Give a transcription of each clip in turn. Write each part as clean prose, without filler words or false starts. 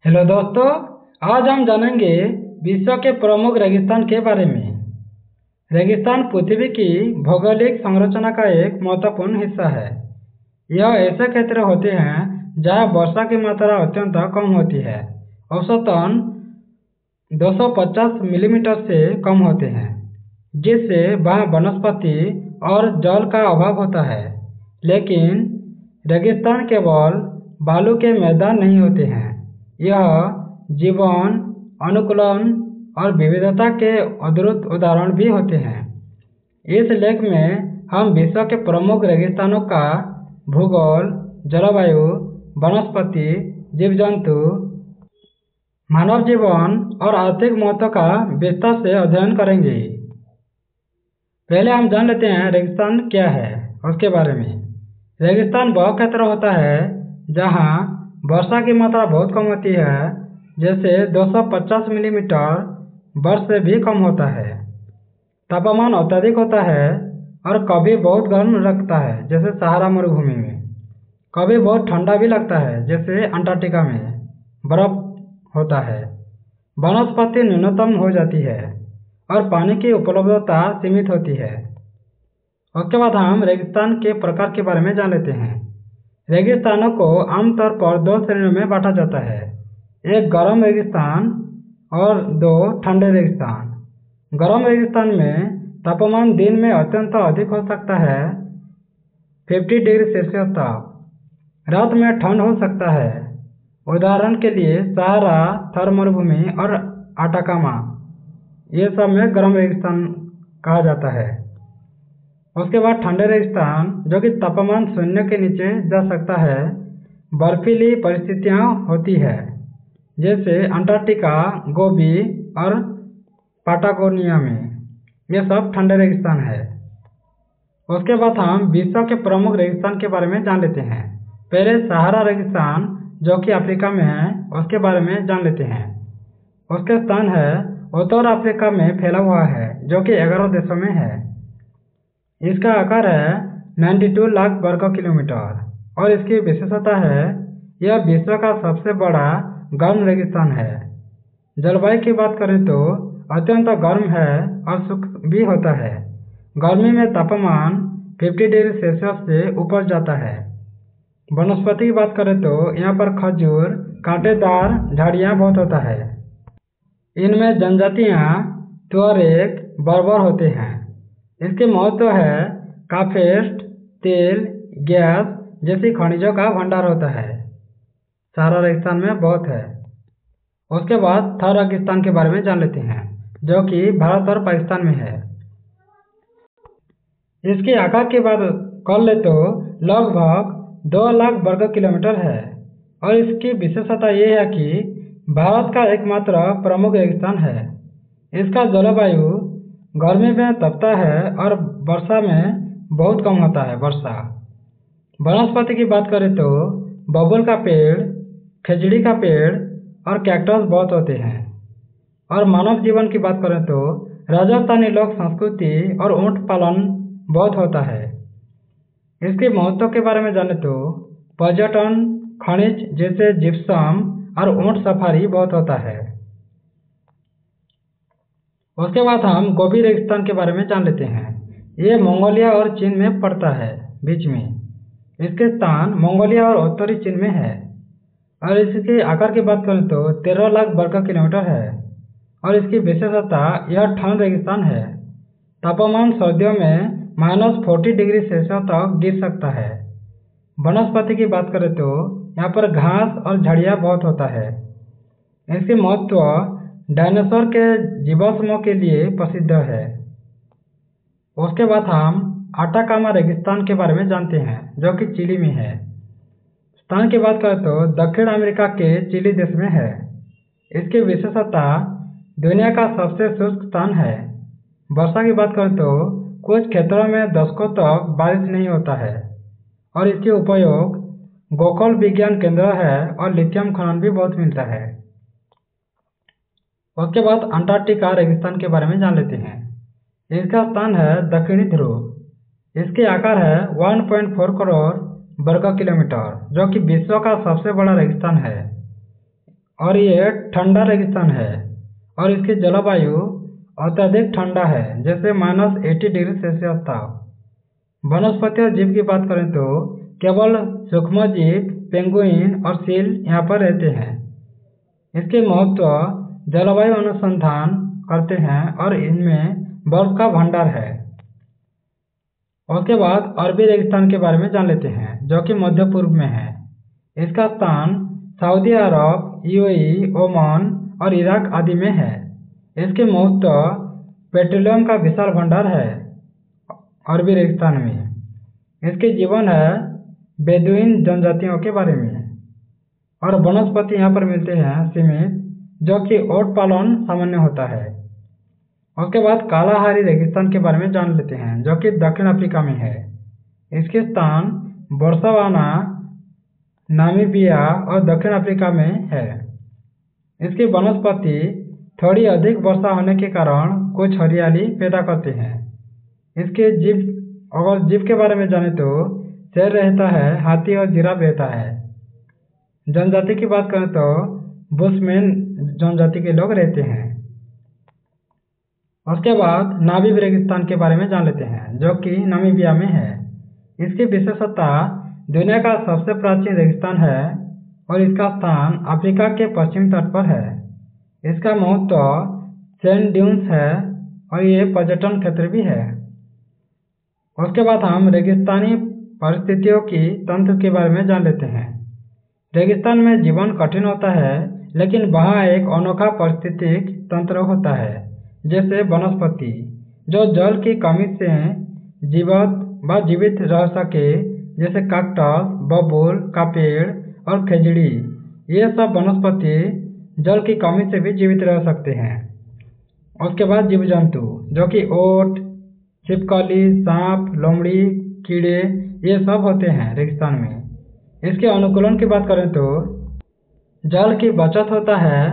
Hello दोस्तों, आज हम जानेंगे विश्व के प्रमुख रेगिस्तान के बारे में। रेगिस्तान पृथ्वी की भौगोलिक संरचना का एक महत्वपूर्ण हिस्सा है। यह ऐसे क्षेत्र होते हैं जहां वर्षा की मात्रा अत्यंत कम होती है, औसतन 250 मिलीमीटर से कम होते हैं, जिससे वहां वनस्पति और जल का अभाव होता है। लेकिन रेगिस्तान केवल बालू के मैदान नहीं होते हैं, यह जीवन, अनुकूलन और विविधता के अद्भुत उदाहरण भी होते हैं। इस लेख में हम विश्व के प्रमुख रेगिस्तानों का भूगोल, जलवायु, वनस्पति, जीव जंतु, मानव जीवन और आर्थिक महत्व का विस्तार से अध्ययन करेंगे। पहले हम जान लेते हैं रेगिस्तान क्या है, उसके बारे में। रेगिस्तान वह क्षेत्र होता है जहां वर्षा की मात्रा बहुत कम होती है, जैसे 250 मिलीमीटर वर्ष से भी कम होता है। तापमान अत्यधिक होता है और कभी बहुत गर्म लगता है, जैसे सहारा मरुभूमि में। कभी बहुत ठंडा भी लगता है, जैसे अंटार्कटिका में बर्फ होता है। वनस्पति न्यूनतम हो जाती है और पानी की उपलब्धता सीमित होती है। उसके बाद हम रेगिस्तान के प्रकार के बारे में जान लेते हैं। रेगिस्तानों को आमतौर पर दो श्रेणियों में बांटा जाता है, एक गर्म रेगिस्तान और दो ठंडे रेगिस्तान। गर्म रेगिस्तान में तापमान दिन में अत्यंत अधिक हो सकता है, 50 डिग्री सेल्सियस तक। रात में ठंड हो सकता है, उदाहरण के लिए सहारा, थर मरुभूमि और अटाकामा, ये सब में गर्म रेगिस्तान कहा जाता है। उसके बाद ठंडे रेगिस्तान, जो कि तापमान शून्य के नीचे जा सकता है, बर्फीली परिस्थितियां होती है, जैसे अंटार्कटिका, गोबी और पाटागोनिया में। ये सब ठंडे रेगिस्तान है। उसके बाद हम विश्व के प्रमुख रेगिस्तान के बारे में जान लेते हैं। पहले सहारा रेगिस्तान, जो कि अफ्रीका में है, उसके बारे में जान लेते हैं। उसके स्थान है उत्तर अफ्रीका में फैला हुआ है, जो कि 11 देशों में है। इसका आकार है 92 लाख वर्ग किलोमीटर और इसकी विशेषता है यह विश्व का सबसे बड़ा गर्म रेगिस्तान है। जलवायु की बात करें तो अत्यंत गर्म है और शुष्क भी होता है। गर्मी में तापमान 50 डिग्री सेल्सियस से ऊपर जाता है। वनस्पति की बात करें तो यहाँ पर खजूर, कांटेदार झाड़ियाँ बहुत होता है। इनमें जनजातियाँ तुअरेग, बर्बर होते हैं। इसके महत्व है काफेस्ट, तेल, गैस जैसी खनिजों का भंडार होता है। सहारा रेगिस्तान में बहुत है। उसके बाद थर रेगिस्तान के बारे में जान लेते हैं, जो कि भारत और पाकिस्तान में है। इसके आकार की बात कर ले तो लगभग 2 लाख वर्ग किलोमीटर है और इसकी विशेषता ये है कि भारत का एकमात्र प्रमुख रेगिस्तान है। इसका जलवायु गर्मी में तपता है और वर्षा में बहुत कम होता है वर्षा। वनस्पति की बात करें तो बबूल का पेड़, खजड़ी का पेड़ और कैक्टस बहुत होते हैं। और मानव जीवन की बात करें तो राजस्थानी लोक संस्कृति और ऊंट पालन बहुत होता है। इसके महत्व के बारे में जाने तो पर्यटन, खनिज जैसे जिप्सम और ऊंट सफारी बहुत होता है। उसके बाद हम गोबी रेगिस्तान के बारे में जान लेते हैं। ये मंगोलिया और चीन में पड़ता है, बीच में। इसके स्थान मंगोलिया और उत्तरी चीन में है और इसके आकार की बात करें तो 13 लाख वर्ग किलोमीटर है और इसकी विशेषता यह ठंड रेगिस्तान है। तापमान सर्दियों में -40 डिग्री सेल्सियस तक गिर सकता है। वनस्पति की बात करें तो यहाँ पर घास और झाड़ियाँ बहुत होता है। इसके महत्व डायनासोर के जीवाश्मों के लिए प्रसिद्ध है। उसके बाद हम अटाकामा रेगिस्तान के बारे में जानते हैं, जो कि चिली में है। स्थान की बात करें तो दक्षिण अमेरिका के चिली देश में है। इसकी विशेषता दुनिया का सबसे शुष्क स्थान है। वर्षा की बात करें तो कुछ क्षेत्रों में दशकों तक बारिश नहीं होता है और इसके उपयोग गोखल विज्ञान केंद्र है और लिथियम खनन भी बहुत मिलता है। उसके बाद अंटार्कटिका रेगिस्तान के बारे में जान लेते हैं। इसका स्थान है दक्षिणी ध्रुव। इसके आकार है 1.4 करोड़ वर्ग किलोमीटर, जो कि विश्व का सबसे बड़ा रेगिस्तान है और ये ठंडा रेगिस्तान है और इसकी जलवायु अत्यधिक ठंडा है, जैसे -80 डिग्री सेल्सियस तक। वनस्पति और जीव की बात करें तो केवल सूक्ष्म जीव, पेंगुइन और सील यहाँ पर रहते हैं। इसके महत्व जलवायु अनुसंधान करते हैं और इनमें बर्फ का भंडार है। उसके बाद अरबी रेगिस्तान के बारे में जान लेते हैं, जो कि मध्य पूर्व में है। इसका स्थान सऊदी अरब, यूएई, ओमान और इराक आदि में है। इसके महत्व पेट्रोलियम का विशाल भंडार है अरबी रेगिस्तान में। इसके जीवन है बेदुइन जनजातियों के बारे में। और वनस्पति यहाँ पर मिलते हैं सीमित, जो कि ओट पालन सामान्य होता है। उसके बाद कालाहारी रेगिस्तान के बारे में जान लेते हैं, जो कि दक्षिण अफ्रीका में है। इसके स्थान बोत्सवाना, नामीबिया और दक्षिण अफ्रीका में है। इसकी वनस्पति थोड़ी अधिक वर्षा होने के कारण कुछ हरियाली पैदा करते हैं। इसके जीव के बारे में जाने तो शेर रहता है, हाथी और जिराफ रहता है। जनजाति की बात करें तो बुशमैन जनजाति के लोग रहते हैं। उसके बाद नामीब रेगिस्तान के बारे में जान लेते हैं, जो कि नामीबिया में है। इसकी विशेषता दुनिया का सबसे प्राचीन रेगिस्तान है और इसका स्थान अफ्रीका के पश्चिमी तट पर है। इसका महत्व सैंड ड्यून्स है और ये पर्यटन क्षेत्र भी है। उसके बाद हम रेगिस्तानी परिस्थितियों की तंत्र के बारे में जान लेते हैं। रेगिस्तान में जीवन कठिन होता है, लेकिन वहाँ एक अनोखा पारिस्थितिक तंत्र होता है, जैसे वनस्पति जो जल की कमी से जीवित रह सके, जैसे कैक्टस, बबूल का पेड़ और खजड़ी। ये सब वनस्पति जल की कमी से भी जीवित रह सकते हैं। उसके बाद जीव जंतु, जो कि ओट, छिपकली, सांप, लोमड़ी, कीड़े, ये सब होते हैं रेगिस्तान में। इसके अनुकूलन की बात करें तो जल की बचत होता है,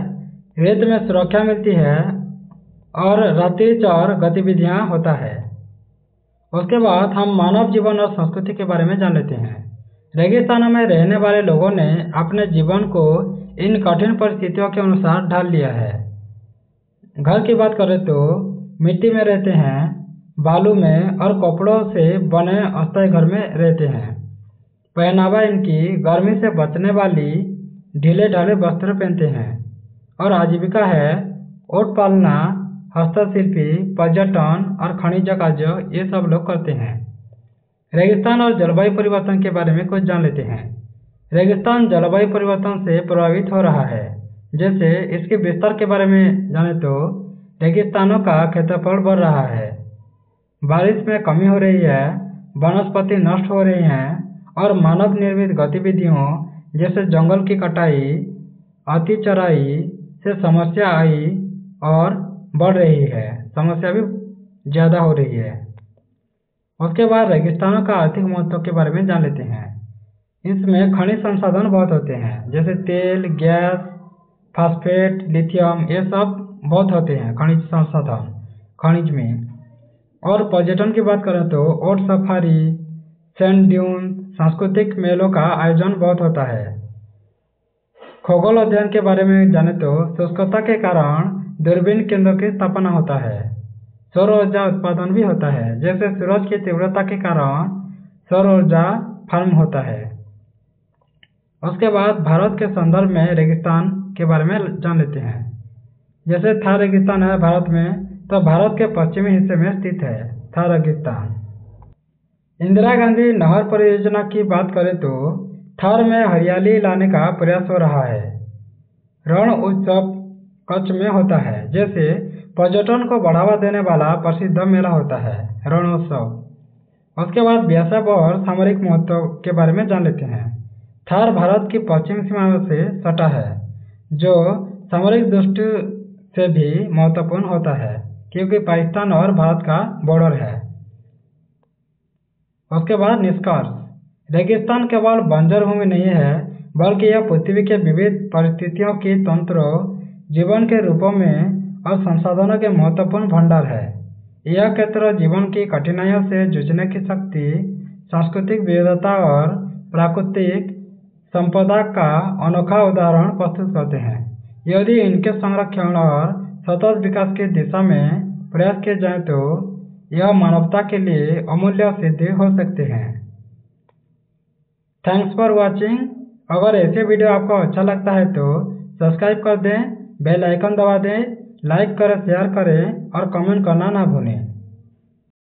रेत में सुरक्षा मिलती है और रात्रिचर गतिविधियां होता है। उसके बाद हम मानव जीवन और संस्कृति के बारे में जान लेते हैं। रेगिस्तानों में रहने वाले लोगों ने अपने जीवन को इन कठिन परिस्थितियों के अनुसार ढाल लिया है। घर की बात करें तो मिट्टी में रहते हैं, बालू में और कपड़ों से बने अस्थायी घर में रहते हैं। पहनावा इनकी गर्मी से बचने वाली ढीले ढाले वस्त्र पहनते हैं। और आजीविका है ओट पालना, हस्तशिल्पी, पर्यटन और खनिज कार्य, ये सब लोग करते हैं। रेगिस्तान और जलवायु परिवर्तन के बारे में कुछ जान लेते हैं। रेगिस्तान जलवायु परिवर्तन से प्रभावित हो रहा है। जैसे इसके विस्तार के बारे में जाने तो रेगिस्तानों का क्षेत्रफल बढ़ रहा है, बारिश में कमी हो रही है, वनस्पति नष्ट हो रही हैं और मानव निर्मित गतिविधियों जैसे जंगल की कटाई, अति चराई से समस्या आई और बढ़ रही है, समस्या भी ज़्यादा हो रही है। उसके बाद रेगिस्तानों का आर्थिक महत्व के बारे में जान लेते हैं। इसमें खनिज संसाधन बहुत होते हैं, जैसे तेल, गैस, फास्फेट, लिथियम, ये सब बहुत होते हैं खनिज संसाधन खनिज में। और पर्यटन की बात करें तो ओट सफारी, सैंड ड्यून, सांस्कृतिक मेलों का आयोजन बहुत होता है। खगोल अध्ययन के बारे में जाने तो शुष्कता के कारण दूरबीन केंद्रों की स्थापना होता है। सौर ऊर्जा उत्पादन भी होता है, जैसे सूरज की तीव्रता के कारण सौर ऊर्जा फार्म होता है। उसके बाद भारत के संदर्भ में रेगिस्तान के बारे में जान लेते हैं। जैसे थार रेगिस्तान है भारत में, तो भारत के पश्चिमी हिस्से में स्थित है थार रेगिस्तान। इंदिरा गांधी नहर परियोजना की बात करें तो थार में हरियाली लाने का प्रयास हो रहा है। रण उत्सव कच्छ में होता है, जैसे पर्यटन को बढ़ावा देने वाला प्रसिद्ध मेला होता है रणोत्सव। उसके बाद व्यासाव और सामरिक महत्व के बारे में जान लेते हैं। थार भारत की पश्चिम सीमा से सटा है, जो सामरिक दृष्टि से भी महत्वपूर्ण होता है, क्योंकि पाकिस्तान और भारत का बॉर्डर है। उसके बाद निष्कर्ष, रेगिस्तान केवल बंजर भूमि नहीं है, बल्कि यह पृथ्वी के विविध परिस्थितियों की तंत्रों, जीवन के रूपों में और संसाधनों के महत्वपूर्ण भंडार है। यह क्षेत्र जीवन की कठिनाइयों से जूझने की शक्ति, सांस्कृतिक विविधता और प्राकृतिक संपदा का अनोखा उदाहरण प्रस्तुत करते हैं। यदि इनके संरक्षण और सतत विकास की दिशा में प्रयास किए जाएं तो यह मानवता के लिए अमूल्य सिद्धि हो सकते हैं। Thanks for watching. अगर ऐसे वीडियो आपको अच्छा लगता है तो सब्सक्राइब कर दें, बेल आइकन दबा दें, लाइक करें, शेयर करें और कमेंट करना ना भूलें।